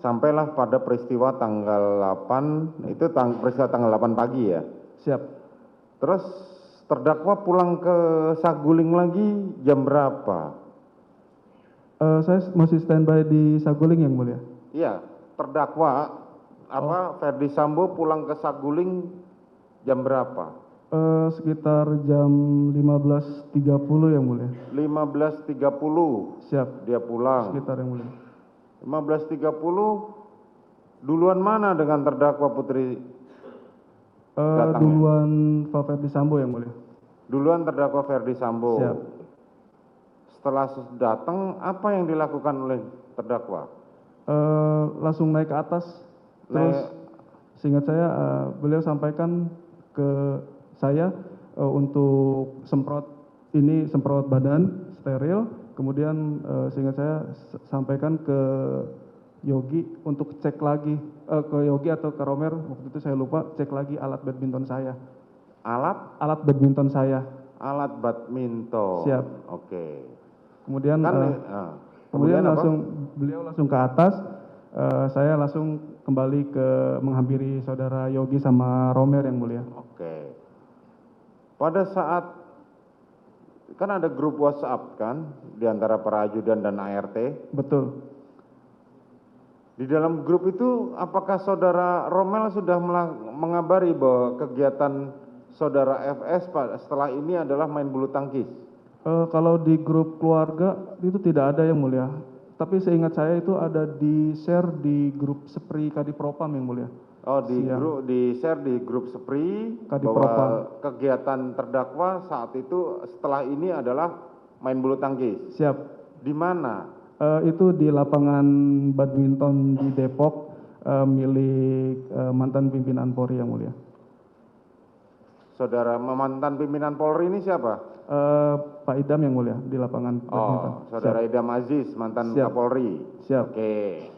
Sampailah pada peristiwa tanggal 8, itu peristiwa tanggal 8 pagi ya. Siap. Terus terdakwa pulang ke Saguling lagi jam berapa? Saya masih standby di Saguling yang mulia. Iya, terdakwa Ferdi Sambo pulang ke Saguling jam berapa? Sekitar jam 15.30 yang mulia. 15.30 Siap. dia pulang. Sekitar yang mulia. 15.30 duluan mana dengan terdakwa Putri datangnya? Duluan Pak Ferdi Sambo yang mulia. Duluan terdakwa Ferdi Sambo. Siap. Setelah datang, apa yang dilakukan oleh terdakwa? Langsung naik ke atas. Terus seingat saya beliau sampaikan ke saya untuk semprot badan steril. Kemudian seingat saya sampaikan ke Yogi untuk cek lagi ke Yogi atau ke Romer, waktu itu saya lupa, cek lagi alat badminton saya. Alat badminton saya. Alat badminton. Siap. Oke. Kemudian kemudian beliau langsung ke atas, saya langsung kembali ke menghampiri saudara Yogi sama Romer yang mulia. Oke. Pada saat kan ada grup WhatsApp kan di antara para ajudan dan ART. Betul. Di dalam grup itu apakah saudara Romel sudah mengabari bahwa kegiatan saudara FS setelah ini adalah main bulu tangkis? Kalau di grup keluarga itu tidak ada yang mulia. Tapi seingat saya itu ada di share di grup Sepri Kadipropam yang mulia. Oh, di share di grup Sepri Kadipropam. bahwa kegiatan terdakwa saat itu setelah ini adalah main bulu tangkis. Siap. Di mana? Itu di lapangan badminton di Depok milik mantan pimpinan Polri yang mulia. Saudara mantan pimpinan Polri ini siapa? Pak Idam yang mulia di lapangan badminton. Oh, saudara Idam Aziz, mantan Kapolri. Siap. Oke.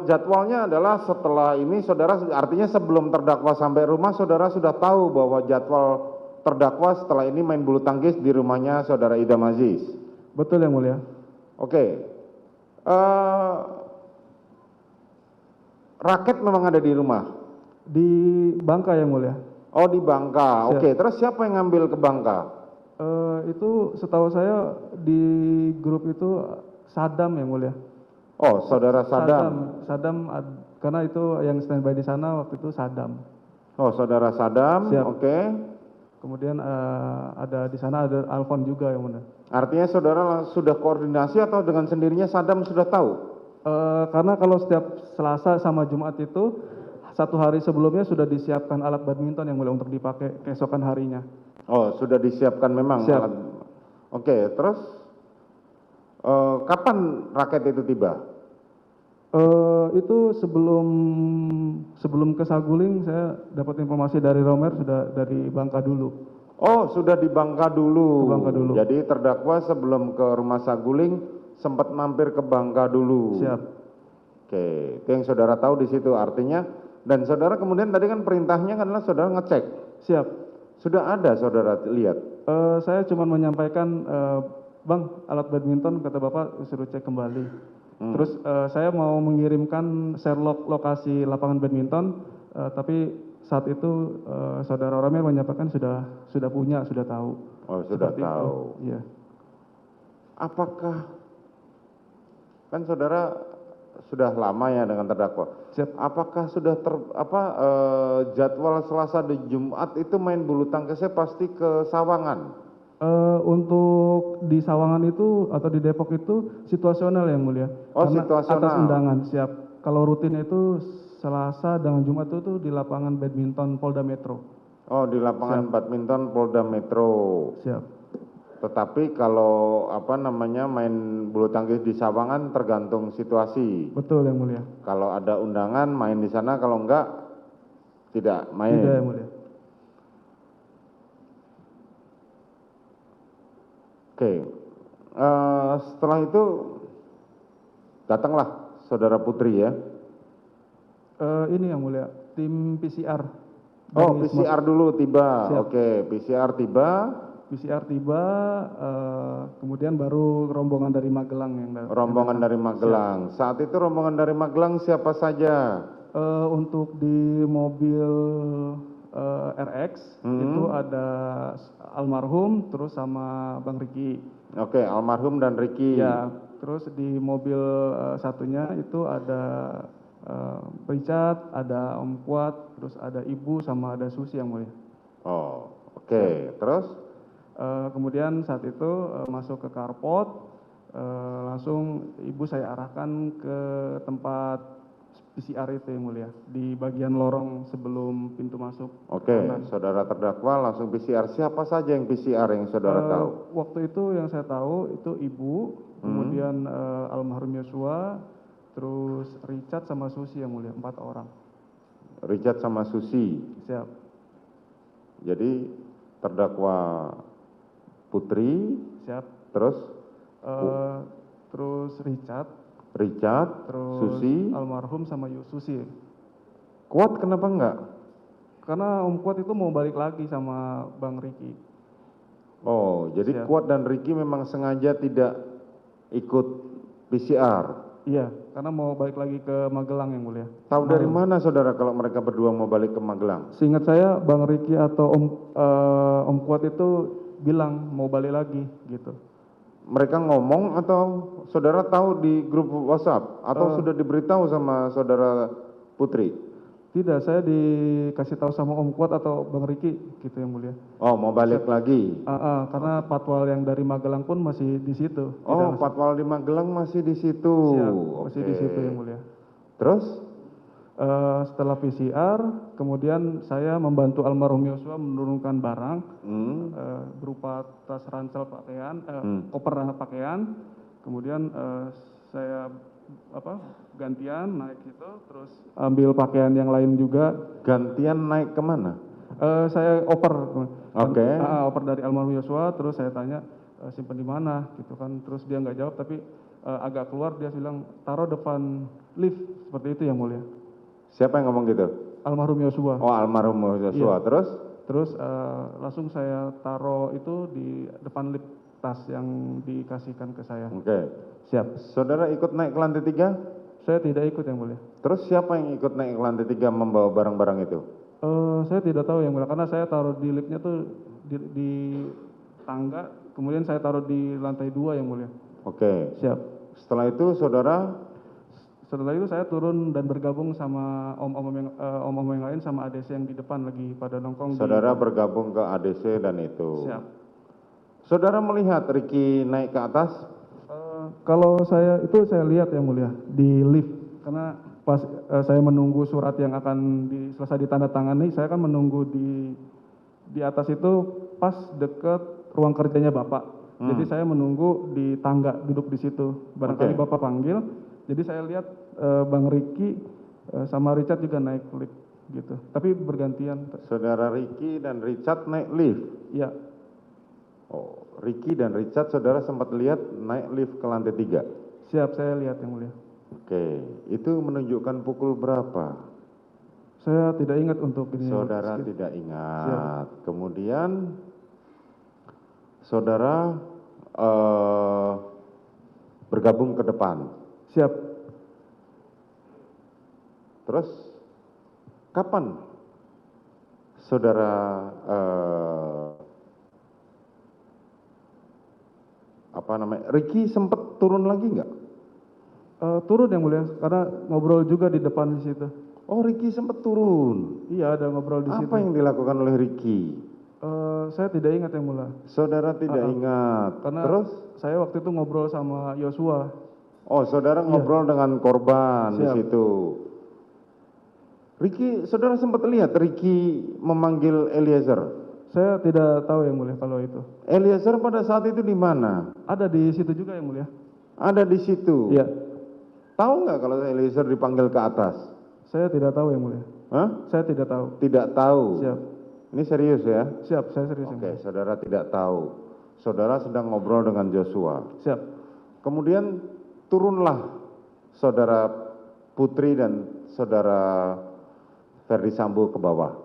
Jadwalnya adalah setelah ini saudara, artinya sebelum terdakwa sampai rumah, saudara sudah tahu bahwa jadwal terdakwa setelah ini main bulu tangkis di rumahnya saudara Idam Aziz. Betul yang mulia. Oke. Raket memang ada di rumah? Di Bangka yang mulia. Oh, di Bangka. Siap. Oke, terus siapa yang ngambil ke Bangka? Itu setahu saya di grup itu Sadam yang mulia. Oh, saudara Sadam. Karena itu yang standby di sana waktu itu Sadam. Oh, saudara Sadam. Siap. Oke. Kemudian ada di sana ada Alfon juga yang mulia. Artinya saudara sudah koordinasi atau dengan sendirinya Sadam sudah tahu? Karena kalau setiap Selasa sama Jumat itu satu hari sebelumnya sudah disiapkan alat badminton yang mulia untuk dipakai keesokan harinya. Oh, sudah disiapkan memang. Siap. Oke, terus kapan raket itu tiba? Itu sebelum ke Saguling saya dapat informasi dari Romer sudah dari Bangka dulu. Oh, sudah di Bangka dulu. Ke Bangka dulu. Jadi terdakwa sebelum ke rumah Saguling sempat mampir ke Bangka dulu. Siap. Oke, itu yang saudara tahu di situ artinya. Dan saudara kemudian tadi kan perintahnya adalah saudara ngecek. Siap. Sudah ada saudara lihat? Saya cuma menyampaikan, Bang, alat badminton kata Bapak suruh cek kembali. Terus saya mau mengirimkan share lokasi lapangan badminton, tapi saat itu saudara Romer menyampaikan sudah punya, sudah tahu. Oh, sudah Seperti tahu. Itu. Iya. Apakah kan saudara sudah lama ya dengan terdakwa? Siap. Apakah sudah jadwal Selasa dan Jumat itu main bulu tangkisnya pasti ke Sawangan? Untuk di Sawangan itu atau di Depok itu situasional yang mulia. Oh, karena situasional. atas undangan, siap. Kalau rutin itu Selasa dan Jumat itu di lapangan badminton Polda Metro. Oh, di lapangan badminton Polda Metro. Siap. Tetapi kalau main bulu tangkis di Sawangan tergantung situasi. Betul yang mulia. Kalau ada undangan main di sana, kalau enggak tidak main. Tidak yang mulia. Oke. Setelah itu datanglah saudara Putri ya. Ini yang mulia, tim PCR. Oh, PCR dulu tiba. Siap. Oke, PCR tiba. PCR tiba, kemudian baru rombongan dari Magelang yang Rombongan dari Magelang. Saat itu rombongan dari Magelang siapa saja? Untuk di mobil RX itu ada almarhum terus sama Bang Riki. Oke, almarhum dan Riki. Ya, terus di mobil satunya itu ada Richard, ada Om Kuat, terus ada Ibu sama ada Susi yang mulia. Oh, oke. Terus? Kemudian saat itu masuk ke carport, langsung Ibu saya arahkan ke tempat PCR itu yang mulia, di bagian lorong sebelum pintu masuk. Oke, saudara terdakwa langsung PCR. Siapa saja yang PCR yang saudara tahu? Waktu itu yang saya tahu itu Ibu, kemudian almarhum Yosua, terus Richard sama Susi yang mulia, 4 orang. Richard sama Susi. Siap. Jadi terdakwa Putri. Siap. Terus? Terus Richard, terus Susi, almarhum sama Susi. Kuat kenapa enggak? Karena Om Kuat itu mau balik lagi sama Bang Riki. Oh, jadi Kuat dan Riki memang sengaja tidak ikut PCR? Iya, karena mau balik lagi ke Magelang yang mulia. Tahu dari mana saudara kalau mereka berdua mau balik ke Magelang? Seingat saya Bang Riki atau Om Kuat itu bilang mau balik lagi gitu. Mereka ngomong atau saudara tahu di grup WhatsApp atau sudah diberitahu sama saudara Putri? Tidak, saya dikasih tahu sama Om Kuat atau Bang Riki gitu yang mulia. Oh, mau balik lagi? Karena patwal yang dari Magelang pun masih di situ. Oh, patwal di Magelang masih di situ. Siap, masih di situ yang mulia. Terus? Setelah PCR, kemudian saya membantu almarhum Yosua menurunkan barang berupa tas ransel pakaian, koper pakaian. Kemudian saya gantian naik itu, terus ambil pakaian yang lain juga. Gantian naik kemana? Saya oper. Oke. Oper dari almarhum Yosua, terus saya tanya simpen di mana, gitu kan. Terus dia nggak jawab, tapi agak keluar dia bilang taruh depan lift, seperti itu yang mulia. Siapa yang ngomong gitu? Almarhum Yosua. Oh, almarhum Yosua. Iya. Terus? Langsung saya taruh itu di depan lift tas yang dikasihkan ke saya. Oke. Siap. Saudara ikut naik ke lantai 3? Saya tidak ikut yang mulia. Terus siapa yang ikut naik ke lantai 3 membawa barang-barang itu? Saya tidak tahu yang mulia, karena saya taruh di liftnya tuh di tangga, kemudian saya taruh di lantai 2 yang mulia. Oke. Siap. Setelah itu Setelah itu saya turun dan bergabung sama om-om yang lain sama ADC yang di depan lagi pada nongkrong. Saudara bergabung ke ADC dan itu. Siap. Saudara melihat Riki naik ke atas? Kalau saya lihat yang mulia di lift, karena pas saya menunggu surat yang akan selesai ditandatangani, saya kan menunggu di atas itu pas deket ruang kerjanya Bapak. Jadi saya menunggu di tangga, duduk di situ. Barangkali Bapak panggil. Jadi saya lihat Bang Riki sama Richard juga naik lift gitu. Tapi bergantian. Saudara Riki dan Richard naik lift? Iya. Oh, Riki dan Richard saudara sempat lihat naik lift ke lantai 3? Siap, saya lihat yang mulia. Oke, itu menunjukkan pukul berapa? Saya tidak ingat untuk ini. Saudara tidak ingat. Siap. Kemudian saudara bergabung ke depan? Siap. Terus kapan saudara Riki sempat turun lagi nggak? Turun yang mulia, karena ngobrol juga di depan di situ. Oh, Riki sempat turun. Iya, ada ngobrol di situ. Apa yang dilakukan oleh Riki? Saya tidak ingat yang mulia. Saudara tidak ingat. Karena terus saya waktu itu ngobrol sama Yosua. Oh, saudara ngobrol dengan korban di situ. Riki, saudara sempat lihat Riki memanggil Eliezer? Saya tidak tahu yang mulia kalau itu. Eliezer pada saat itu di mana? Ada di situ juga yang mulia. Ada di situ? Iya. Tahu nggak kalau Eliezer dipanggil ke atas? Saya tidak tahu yang mulia. Hah? Saya tidak tahu. Tidak tahu? Siap. Ini serius ya? Siap, saya serius. Oke, saudara tidak tahu. Saudara sedang ngobrol dengan Joshua. Siap. Kemudian turunlah saudara Putri dan saudara Ferdi Sambo ke bawah.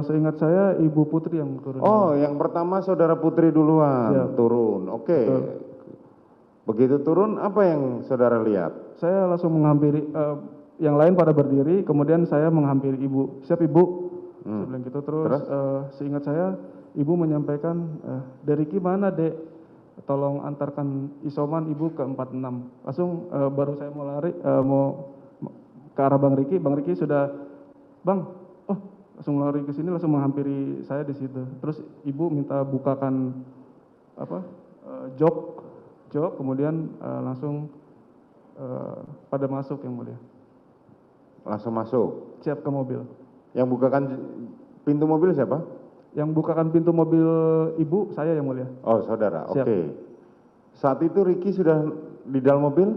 Seingat saya Ibu Putri yang turun. Oh, yang pertama saudara Putri duluan Siap. turun. Oke. Betul. Begitu turun, apa yang saudara lihat? Saya langsung menghampiri, yang lain pada berdiri, kemudian saya menghampiri Ibu. Siap Ibu? Saya bilang gitu. Terus, Terus? seingat saya Ibu menyampaikan, Deriki mana Dek? Tolong antarkan isoman Ibu ke 46. Langsung baru saya mau lari, mau ke arah Bang Riki sudah, Bang, oh langsung lari ke sini, langsung menghampiri saya di situ. Terus Ibu minta bukakan apa, jok, kemudian langsung pada masuk yang mulia. Langsung masuk. Siap ke mobil. Yang bukakan pintu mobil siapa? Yang bukakan pintu mobil Ibu, saya yang mulia. Oh, saudara. Siap. Oke. Saat itu Ricky sudah di dalam mobil?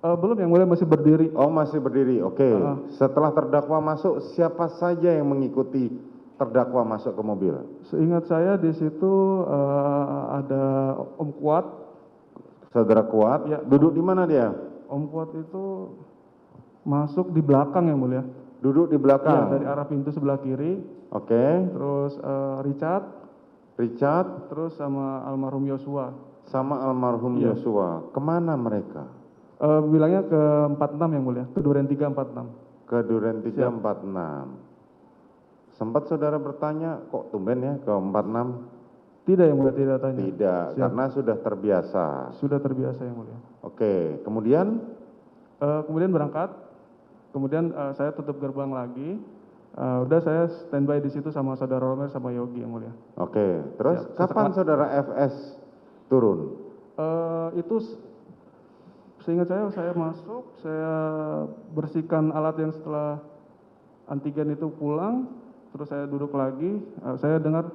Belum, yang mulia masih berdiri. Oh, masih berdiri. Oke. Setelah terdakwa masuk, siapa saja yang mengikuti terdakwa masuk ke mobil? Seingat saya di situ ada Om Kuat. Saudara Kuat. Ya. Duduk di mana dia? Om Kuat itu masuk di belakang yang mulia. Duduk di Ya, belakang. dari arah pintu sebelah kiri. Oke. Terus Richard terus sama almarhum Yosua. sama almarhum Iya. Yosua. Kemana mereka? Bilangnya ke 46 yang mulia, ke Duren 346. Ke Duren 346. Sempat saudara bertanya, kok tumben ya ke 46? Tidak yang mulia, tidak tanya. Tidak, Siap. karena sudah terbiasa. Sudah terbiasa yang mulia. Oke, kemudian? Kemudian berangkat, kemudian saya tutup gerbang lagi. Udah saya standby di situ sama saudara Romer sama Yogi yang mulia. Oke, terus Siap. kapan saudara FS turun? Itu seingat saya masuk, saya bersihkan alat yang setelah antigen itu pulang, terus saya duduk lagi, saya dengar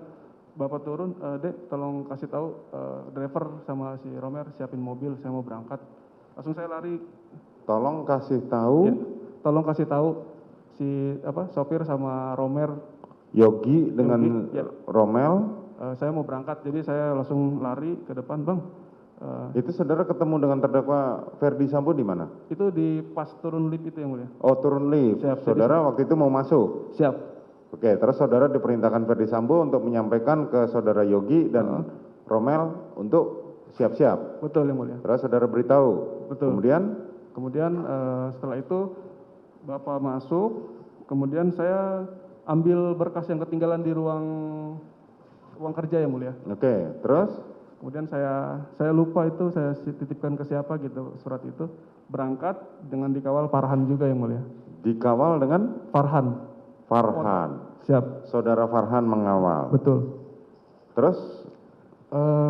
Bapak turun, Dek tolong kasih tahu driver sama si Romer siapin mobil, saya mau berangkat. Langsung saya lari. Tolong kasih tahu. Ya, tolong kasih tahu si sopir sama Romer. Yogi dengan ya. Romel. Saya mau berangkat, jadi saya langsung lari ke depan, Bang. Itu saudara ketemu dengan terdakwa Ferdi Sambo di mana? Itu di pas turun lift itu yang mulia. Oh, turun lift. Siap, saudara waktu itu mau masuk? Siap. Oke, terus saudara diperintahkan Ferdi Sambo untuk menyampaikan ke saudara Yogi dan Romel untuk siap-siap. Betul yang mulia. Terus saudara beritahu. Betul. Kemudian setelah itu Bapak masuk, kemudian saya ambil berkas yang ketinggalan di ruang kerja yang mulia. Oke, terus? Kemudian saya lupa itu, saya titipkan ke siapa gitu surat itu. Berangkat dengan dikawal Farhan juga yang mulia. Dikawal dengan? Farhan. Siap. Saudara Farhan mengawal. Betul. Terus?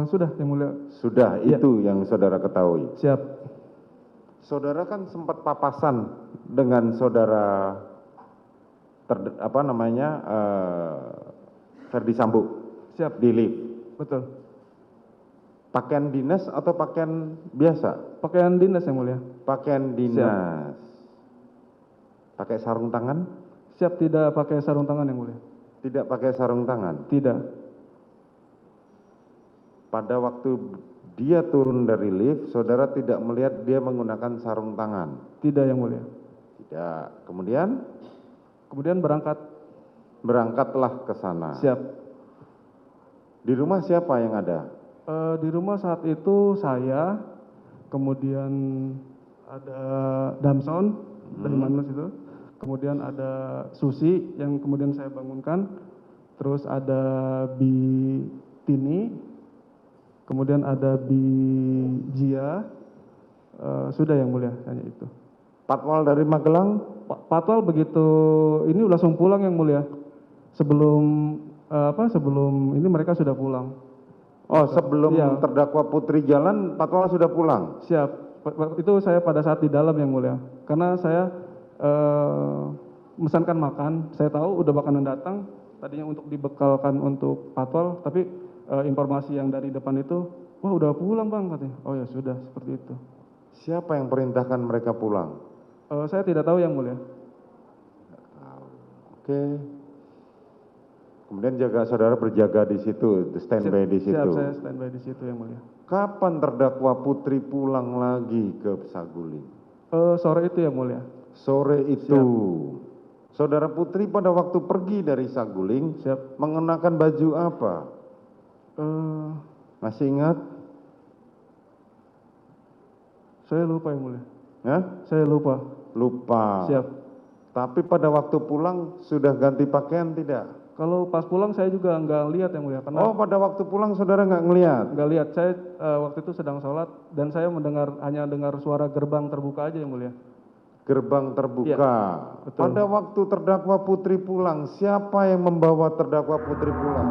Sudah yang mulia. Sudah, itu yang saudara ketahui. Siap. Saudara kan sempat papasan dengan saudara Ferdi Sambo. Siap. Di lift. Betul. Pakaian dinas atau pakaian biasa? Pakaian dinas yang mulia. Pakaian dinas. Pakai sarung tangan? Siap, tidak pakai sarung tangan yang mulia. Tidak pakai sarung tangan? Tidak. Pada waktu dia turun dari lift, saudara tidak melihat dia menggunakan sarung tangan? Tidak yang mulia. Tidak. Kemudian? Kemudian berangkat. Berangkatlah ke sana. Siap. Di rumah siapa yang ada? Di rumah saat itu saya, kemudian ada Damson dari Manus itu, kemudian ada Susi yang kemudian saya bangunkan, terus ada Bi Tini, kemudian ada Bi Jia, sudah yang mulia hanya itu. Patwal dari Magelang? Patwal begitu ini langsung pulang yang mulia. Sebelum ini mereka sudah pulang. Oh, sebelum terdakwa Putri jalan, Patwal sudah pulang? Siap. Itu saya pada saat di dalam yang mulia. Karena saya memesankan makan, saya tahu udah makanan datang, tadinya untuk dibekalkan untuk Patwal, tapi informasi yang dari depan itu, wah udah pulang Bang katanya. Oh ya sudah, seperti itu. Siapa yang perintahkan mereka pulang? Saya tidak tahu yang mulia. Oke. Kemudian saudara berjaga di situ, standby di situ. Siap, saya standby di situ yang mulia. Kapan terdakwa Putri pulang lagi ke Saguling? Sore itu yang mulia. Sore itu. Saudara Putri pada waktu pergi dari Saguling Siap. mengenakan baju apa? Masih ingat? Saya lupa yang mulia. Hah? Saya lupa. Lupa. Siap. Tapi pada waktu pulang sudah ganti pakaian tidak? Kalau pas pulang saya juga nggak lihat yang mulia, karena Oh, pada waktu pulang saudara nggak ngelihat? nggak lihat. Saya waktu itu sedang sholat dan saya hanya dengar suara gerbang terbuka aja yang mulia. Gerbang terbuka. Iya, betul. Pada waktu terdakwa Putri pulang, siapa yang membawa terdakwa Putri pulang?